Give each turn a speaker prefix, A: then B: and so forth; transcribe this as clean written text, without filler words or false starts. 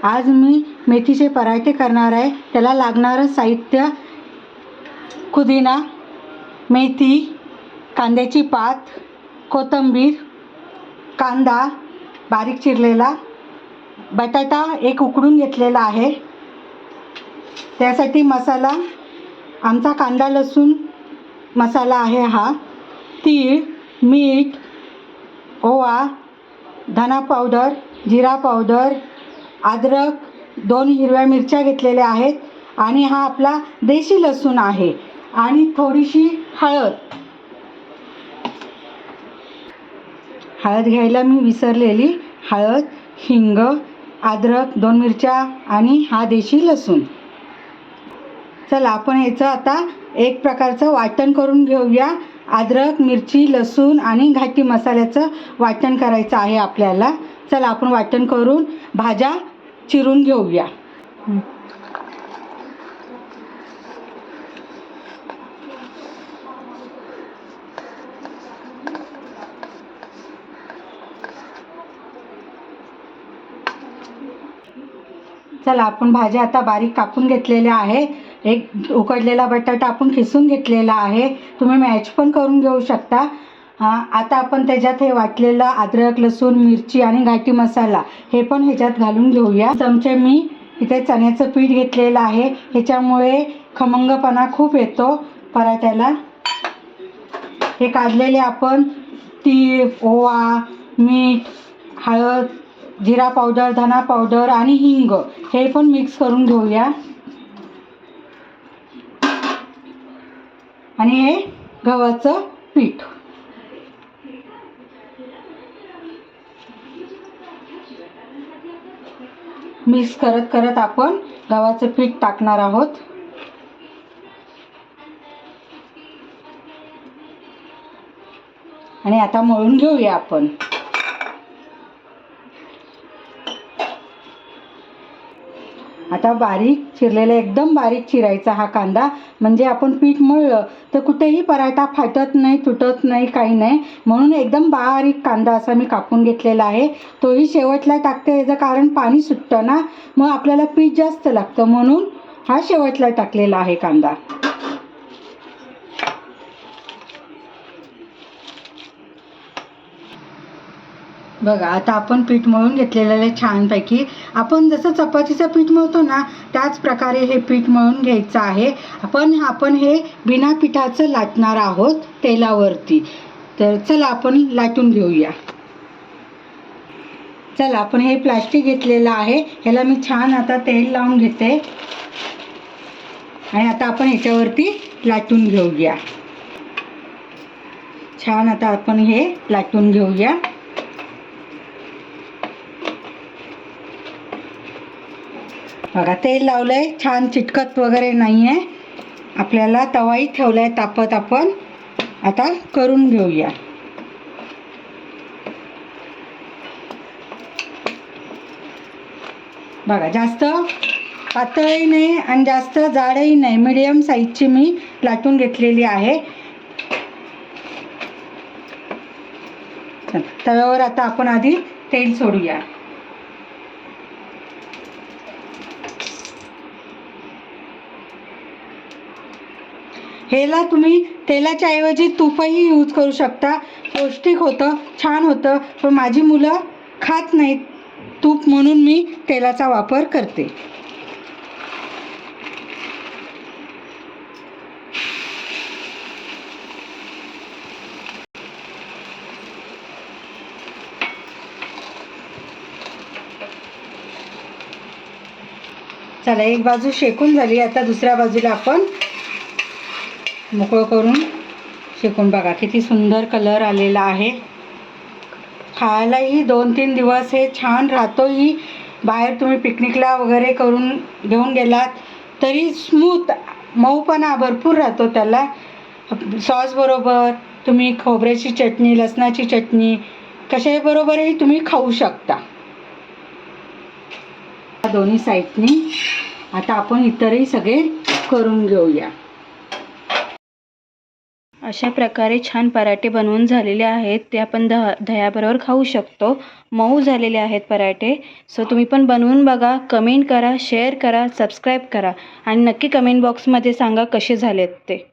A: आज मी मेथीचे पराठे करणार आहे. त्याला लागणारं साहित्य: पुदिना, मेथी, कांद्याची पात, कोथिंबीर, कांदा बारीक चिरलेला, बटाटा एक उकडून घेतलेला आहे. त्यासाठी मसाला आमचा कांदा लसूण मसाला आहे हा. तीळ, मीठ, ओवा, धना पावडर, जिरा पावडर, अद्रक, 2 हिरव्या मिरच्या घेतलेल्या आहेत आणि हा आपला देशी लसूण आहे आणि थोडीशी हळद घ्यायला मी विसरलेली. हळद, हिंग, अद्रक, 2 मिरच्या आणि हा देशी लसूण. चला आपण याचं आता एक प्रकारचं वाटण करून घेऊया. अद्रक, मिरची, लसूण आणि घाटी मसाल्याचं वाटण करायचं आहे आपल्याला. चला आपण वाटण करून भाज्या चिरून घेऊया. चला आपण भाज्या आता बारीक कापून घेतलेल्या आहे. एक उकडलेला बटाटा आपण खिसून घेतलेला आहे. तुम्ही मॅच पण करून घेऊ शकता. आता आपण त्याच्यात हे वाटलेलं अद्रक, लसूण, मिरची आणि घाटी मसाला हे पण ह्याच्यात घालून घेऊया. चमचे मी इथे चण्याचं पीठ घेतलेलं आहे. ह्याच्यामुळे खमंगपणा खूप येतो पराठ्याला. हे काढलेले आपण तीळ, ओवा, मीठ, हळद, जिरा पावडर, धना पावडर आणि हिंग हे पण मिक्स करून घेऊया. आणि हे गव्हाचं पीठ मिक्स करत करत आपण गव्हाचं पीठ टाकणार आहोत. आणि आता मळून घेऊया आपण. आता बारीक चिरलेला, एकदम बारीक चिरायचा हा कांदा, म्हणजे आपण पीठ मळलं तर कुठेही पराठा फाटत नाही, तुटत नाही, काही नाही. म्हणून एकदम बारीक कांदा असा मी कापून घेतलेला आहे. तोही शेवटला टाकते. याचं कारण पाणी सुटतं ना, मग आपल्याला पीठ जास्त लागतं, म्हणून हा शेवटला टाकलेला आहे कांदा. बघा आता आपण पीठ मळून घेतलेलं आहे छानपैकी. आपण जसं चपातीचं पीठ मळतो ना त्याच प्रकारे हे पीठ मळून घ्यायचं आहे. आपण हे बिना पिठाचं लाटणार आहोत तेलावरती. तर चला आपण लाटून घेऊया. चला आपण हे प्लास्टिक घेतलेलं आहे, ह्याला मी छान आता तेल लावून घेते आणि आता आपण ह्याच्यावरती लाटून घेऊया. छान आता आपण हे लाटून घेऊया. बघा तेल लावलंय, छान चिटकत वगैरे नाही आहे. आपल्याला तवाही ठेवलाय तापत. आपण आता करून घेऊया. बघा जास्त पातळही नाही आणि जास्त जाडही नाही, मीडियम साईजची मी लाटून घेतलेली आहे. तव्यावर आता आपण आधी तेल सोडूया. ह्याला तुम्ही तेलाच्या ऐवजी तूपही यूज करू शकता. पौष्टिक होतं, छान होतं. पण माझी मुलं खात नाहीत तूप, म्हणून मी तेलाचा वापर करते. चला एक बाजू शेकून झाली, आता दुसऱ्या बाजूला आपण मोकळं करून शेकून बघा किती सुंदर कलर आलेला आहे. खायलाही 2-3 दिवस हे छान राहतोही. बाहेर तुम्ही पिकनिकला वगैरे करून घेऊन गेलात तरी स्मूथ, मऊपणा भरपूर राहतो त्याला. सॉस बरोबर तुम्ही खोबऱ्याची चटणी, लसणाची चटणी कशाबरोबरही तुम्ही खाऊ शकता. दोन्ही साईडनी आता आपण इतरही सगळे करून घेऊया.
B: अशा प्रकारे छान पराठे बनवून झालेले आहेत. ते आपण दह्याबरोबर खाऊ शकतो. मऊ झालेले आहेत पराठे. सो तुम्ही पण बनवून बघा, कमेंट करा, शेअर करा, सबस्क्राईब करा आणि नक्की कमेंट बॉक्समध्ये सांगा कसे झालेत ते.